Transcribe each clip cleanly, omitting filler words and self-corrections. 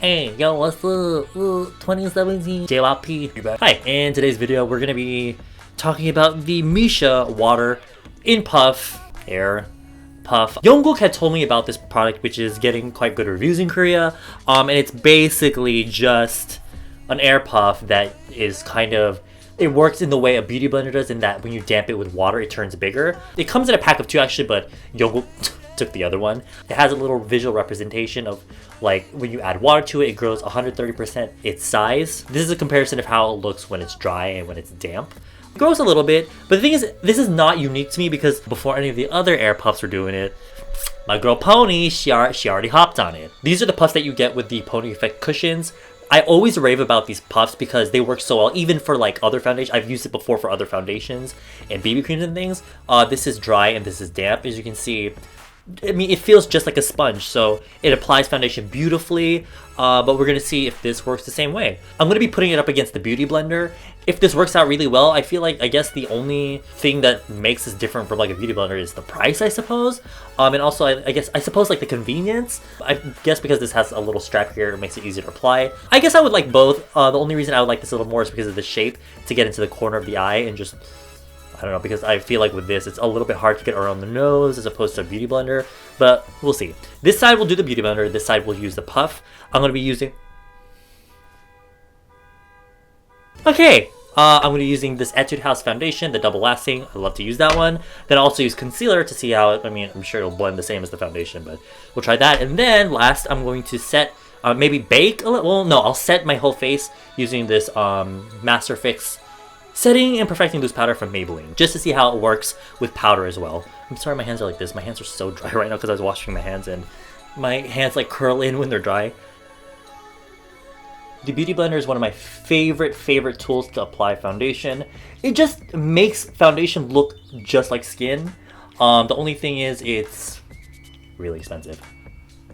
Hey, yo, what's up? 2017 JYP. Hi, in today's video, we're gonna be talking about the MIssha water in puff, air puff. Jungkook had told me about this product, which is getting quite good reviews in Korea. And it's basically just an air puff that is kind of, it works in the way a beauty blender does, in that when you damp it with water, it turns bigger. It comes in a pack of 2 actually, but Jungkook took the other one. It has a little visual representation of like when you add water to it, it grows 130% its size. This is a comparison of how it looks when it's dry and when it's damp. It grows a little bit, but the thing is, this is not unique to me because before any of the other air puffs were doing it, my girl Pony, she already hopped on it. These are the puffs that you get with the Pony Effect cushions. I always rave about these puffs because they work so well, even for like other foundations. I've used it before for other foundations and BB creams and things. This is dry and this is damp, as you can see. I mean, it feels just like a sponge, so it applies foundation beautifully, but we're going to see if this works the same way. I'm going to be putting it up against the Beauty Blender. If this works out really well, I feel like, I guess the only thing that makes this different from like a Beauty Blender is the price, I suppose. And also, I suppose like the convenience. I guess because this has a little strap here, it makes it easier to apply. I guess I would like both. The only reason I would like this a little more is because of the shape, to get into the corner of the eye and just, I don't know, because I feel like with this, it's a little bit hard to get around the nose as opposed to a Beauty Blender, but we'll see. This side will do the Beauty Blender, this side will use the puff. I'm going to be using... Okay, I'm going to be using this Etude House foundation, the double lasting. I love to use that one. Then I'll also use concealer to see how it, I mean, I'm sure it'll blend the same as the foundation, but we'll try that. And then last, I'm going to set, maybe bake a little, well, no, I'll set my whole face using this Master Fix setting and perfecting loose powder from Maybelline, just to see how it works with powder as well. I'm sorry my hands are like this. My hands are so dry right now because I was washing my hands and my hands like curl in when they're dry. The Beauty Blender is one of my favorite tools to apply foundation. It just makes foundation look just like skin. The only thing is it's really expensive,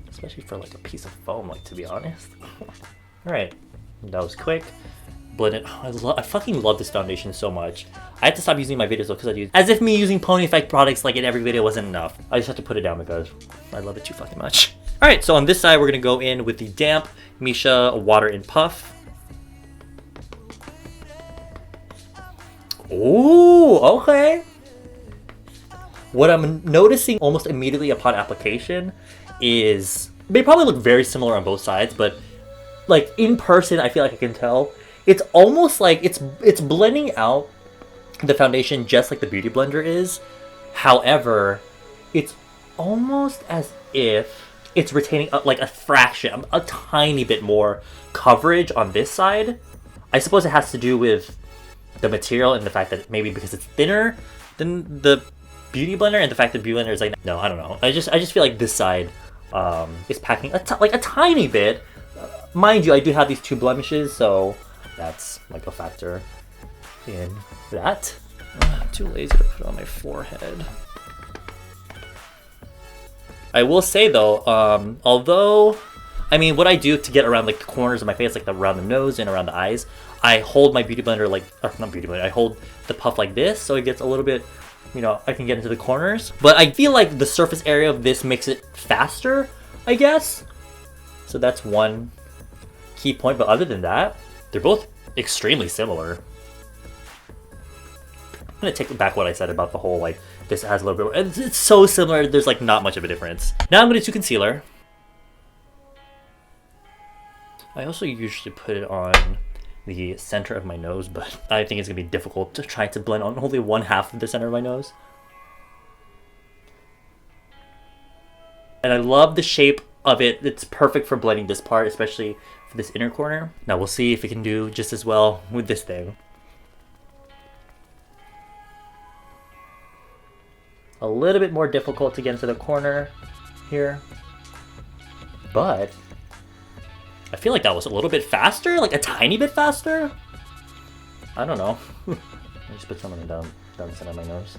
especially for like a piece of foam, like, to be honest. Alright, that was quick. Blend it. I fucking love this foundation so much. I had to stop using my videos though because I use, as if me using Pony Effect products like in every video wasn't enough. I just have to put it down because I love it too fucking much. Alright, so on this side we're gonna go in with the damp MIssha water in puff. Ooh, okay. What I'm noticing almost immediately upon application is they probably look very similar on both sides, but like in person I feel like I can tell. It's almost like it's blending out the foundation just like the Beauty Blender is. However, it's almost as if it's retaining like a fraction, a tiny bit more coverage on this side. I suppose it has to do with the material and the fact that maybe because it's thinner than the Beauty Blender and the fact that Beauty Blender is like, no, I don't know. I just feel like this side is packing like a tiny bit. Mind you, I do have these 2 blemishes, so that's like a factor in that. I'm too lazy to put it on my forehead. I will say though, although, I mean, what I do to get around like the corners of my face, like around the nose and around the eyes, I hold my Beauty Blender like, or not Beauty Blender, I hold the puff like this, so it gets a little bit, you know, I can get into the corners. But I feel like the surface area of this makes it faster, I guess. So that's one key point, but other than that, they're both extremely similar. I'm gonna take back what I said about the whole, like, this has a little bit, it's so similar, there's like not much of a difference. Now I'm gonna do concealer. I also usually put it on the center of my nose, but I think it's gonna be difficult to try to blend on only 1/2 of the center of my nose. And I love the shape of it. It's perfect for blending this part, especially for this inner corner. Now we'll see if it can do just as well with this thing. A little bit more difficult to get into the corner here, but I feel like that was a little bit faster, like a tiny bit faster. I don't know. Let me just put some of them down the center of my nose.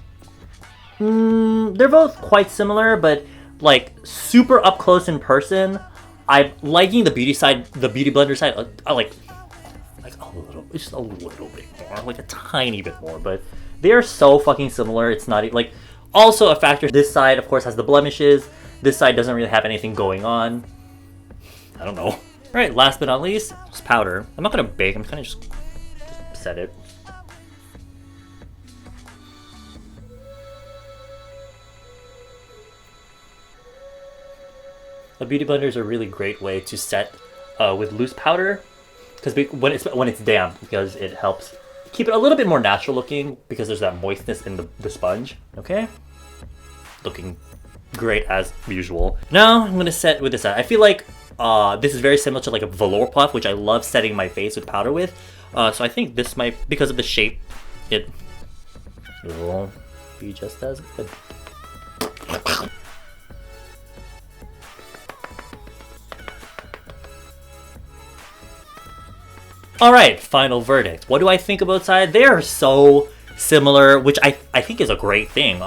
They're both quite similar, but like super up close in person, I'm liking the Beauty Blender side. I like a little, just a little bit more, like a tiny bit more, but they are so fucking similar. It's not like. Also a factor, this side of course has the blemishes. This side doesn't really have anything going on. I don't know. Alright, last but not least, just powder. I'm not gonna bake, I'm gonna just set it. A beauty blender is a really great way to set with loose powder, because when it's damp, because it helps keep it a little bit more natural looking, because there's that moistness in the sponge. Okay, looking great as usual. Now I'm gonna set with this. I feel like this is very similar to like a velour puff, which I love setting my face with powder with. So I think this might, because of the shape, it will be just as good. Alright, final verdict. What do I think of both sides? They are so similar, which I think is a great thing.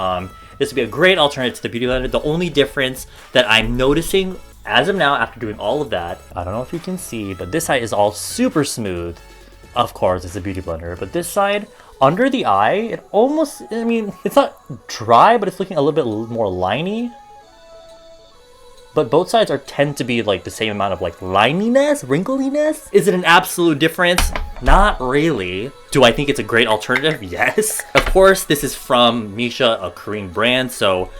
This would be a great alternative to the beauty blender. The only difference that I'm noticing as of now, after doing all of that, I don't know if you can see, but this side is all super smooth. Of course, it's a beauty blender, but this side, under the eye, it almost, I mean, it's not dry, but it's looking a little bit more liney. But both sides tend to be like the same amount of like lininess, wrinkliness. Is it an absolute difference? Not really. Do I think it's a great alternative? Yes. Of course, this is from MIssha, a Korean brand, so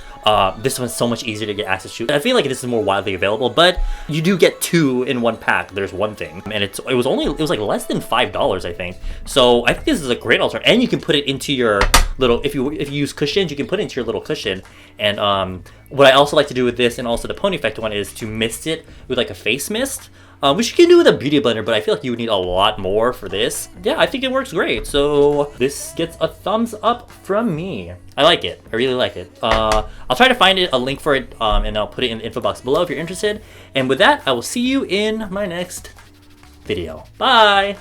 this one's so much easier to get access to. I feel like this is more widely available, but you do get 2 in one pack. There's one thing, and it was like less than $5, I think. So I think this is a great alternative, and you can put it into your little, if you use cushions, you can put it into your little cushion. And what I also like to do with this, and also the pony effect one, is to mist it with like a face mist. Which you can do with a beauty blender, but I feel like you would need a lot more for this. Yeah, I think it works great. So this gets a thumbs up from me. I like it. I really like it. I'll try to find a link for it, and I'll put it in the info box below if you're interested. And with that, I will see you in my next video. Bye!